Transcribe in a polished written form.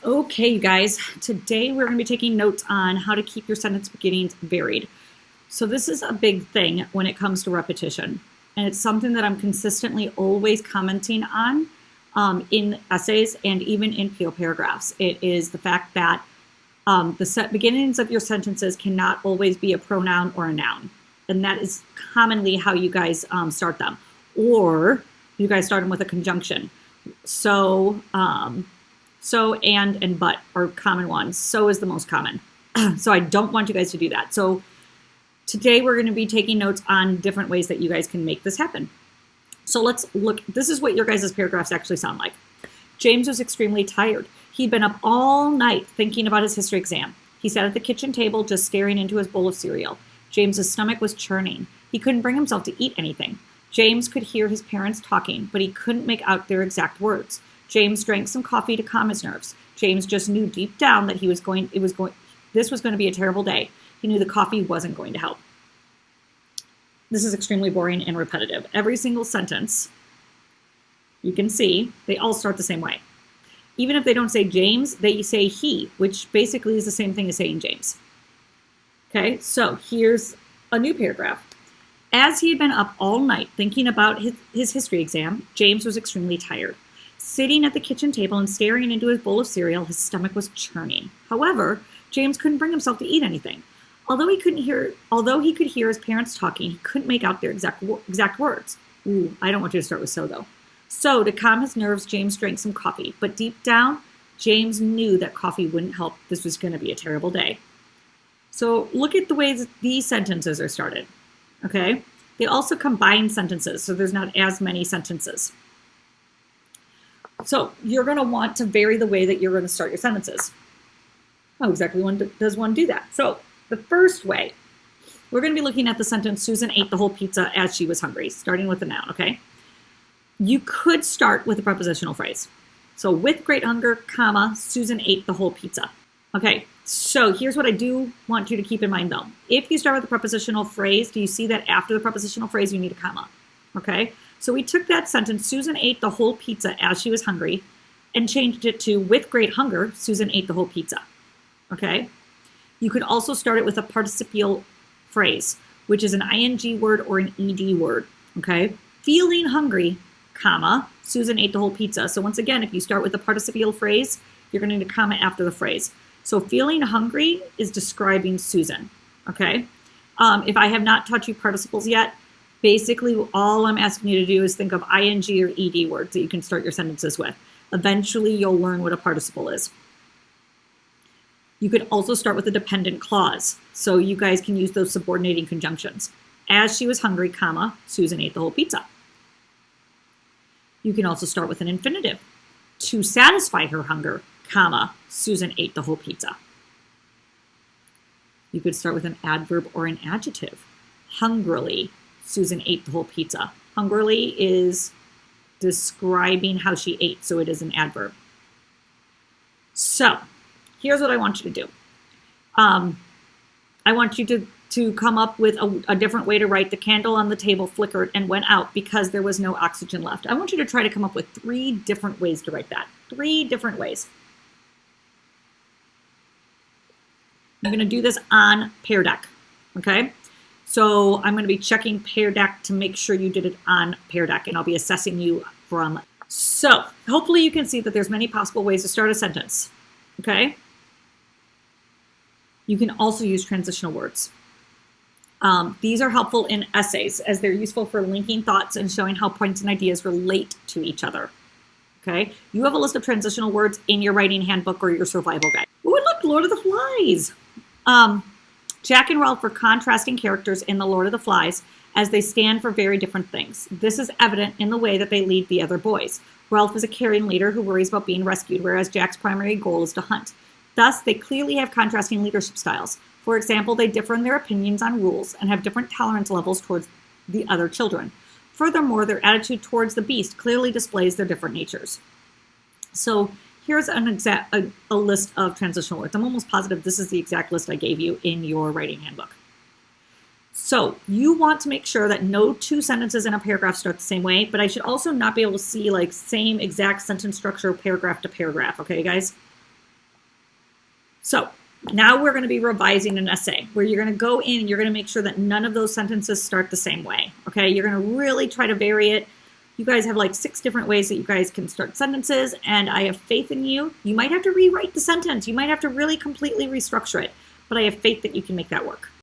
Okay, you guys, today we're going to be taking notes on how to keep your sentence beginnings varied. So, this is a big thing when it comes to repetition, and it's something that I'm consistently always commenting on in essays and even in PO paragraphs. It is the fact that the beginnings of your sentences cannot always be a pronoun or a noun, and that is commonly how you guys start them, or you guys start them with a conjunction. So, and but are common ones. So is the most common. So I don't want you guys to do that. So today we're going to be taking notes on different ways that you guys can make this happen. So let's look. This is what your guys' paragraphs actually sound like. James was extremely tired. He'd been up all night thinking about his history exam. He sat at the kitchen table just staring into his bowl of cereal. James's stomach was churning. He couldn't bring himself to eat anything. James could hear his parents talking, but he couldn't make out their exact words. James drank some coffee to calm his nerves. James just knew deep down that this was going to be a terrible day. He knew the coffee wasn't going to help. This is extremely boring and repetitive. Every single sentence, you can see, they all start the same way. Even if they don't say James, they say he, which basically is the same thing as saying James. Okay, so here's a new paragraph. As he had been up all night thinking about his history exam, James was extremely tired. Sitting at the kitchen table and staring into his bowl of cereal, his stomach was churning. However, James couldn't bring himself to eat anything. Although he could hear his parents talking, he couldn't make out their exact words. Ooh, I don't want you to start with so, though. So, to calm his nerves, James drank some coffee. But deep down, James knew that coffee wouldn't help. This was going to be a terrible day. So, look at the way these sentences are started. Okay? They also combine sentences, so there's not as many sentences. So you're going to want to vary the way that you're going to start your sentences. How exactly does one do that? So the first way, we're going to be looking at the sentence, Susan ate the whole pizza as she was hungry, starting with a noun, okay? You could start with a prepositional phrase. So with great hunger, comma, Susan ate the whole pizza. Okay, so here's what I do want you to keep in mind though. If you start with a prepositional phrase, do you see that after the prepositional phrase, you need a comma? Okay, so we took that sentence, Susan ate the whole pizza as she was hungry, and changed it to, with great hunger, Susan ate the whole pizza. Okay? You could also start it with a participial phrase, which is an ing word or an ed word. Okay? Feeling hungry, comma, Susan ate the whole pizza. So once again, if you start with a participial phrase, you're going to need a comma after the phrase. So feeling hungry is describing Susan. Okay? If I have not taught you participles yet, basically, all I'm asking you to do is think of ing or ed words that you can start your sentences with. Eventually, you'll learn what a participle is. You could also start with a dependent clause, so you guys can use those subordinating conjunctions. As she was hungry, comma, Susan ate the whole pizza. You can also start with an infinitive. To satisfy her hunger, comma, Susan ate the whole pizza. You could start with an adverb or an adjective. Hungrily, Susan ate the whole pizza. Hungrily is describing how she ate, so it is an adverb. So, here's what I want you to do. I want you to come up with a different way to write. The candle on the table flickered and went out because there was no oxygen left. I want you to try to come up with 3 different ways to write that. 3 different ways. I'm going to do this on Pear Deck, okay? So I'm going to be checking Pear Deck to make sure you did it on Pear Deck, and I'll be assessing you from. So hopefully you can see that there's many possible ways to start a sentence, okay? You can also use transitional words. These are helpful in essays as they're useful for linking thoughts and showing how points and ideas relate to each other, okay? You have a list of transitional words in your writing handbook or your survival guide. Oh, look, Lord of the Flies. Jack and Ralph are contrasting characters in The Lord of the Flies as they stand for very different things. This is evident in the way that they lead the other boys. Ralph is a caring leader who worries about being rescued, whereas Jack's primary goal is to hunt. Thus, they clearly have contrasting leadership styles. For example, they differ in their opinions on rules and have different tolerance levels towards the other children. Furthermore, their attitude towards the beast clearly displays their different natures. So here's a list of transitional words. I'm almost positive this is the exact list I gave you in your writing handbook. So you want to make sure that no 2 sentences in a paragraph start the same way, but I should also not be able to see like same exact sentence structure paragraph to paragraph, okay guys? So now we're going to be revising an essay where you're going to go in and you're going to make sure that none of those sentences start the same way. Okay, you're going to really try to vary it. You guys have like 6 different ways that you guys can start sentences, and I have faith in you. You might have to rewrite the sentence. You might have to really completely restructure it, but I have faith that you can make that work.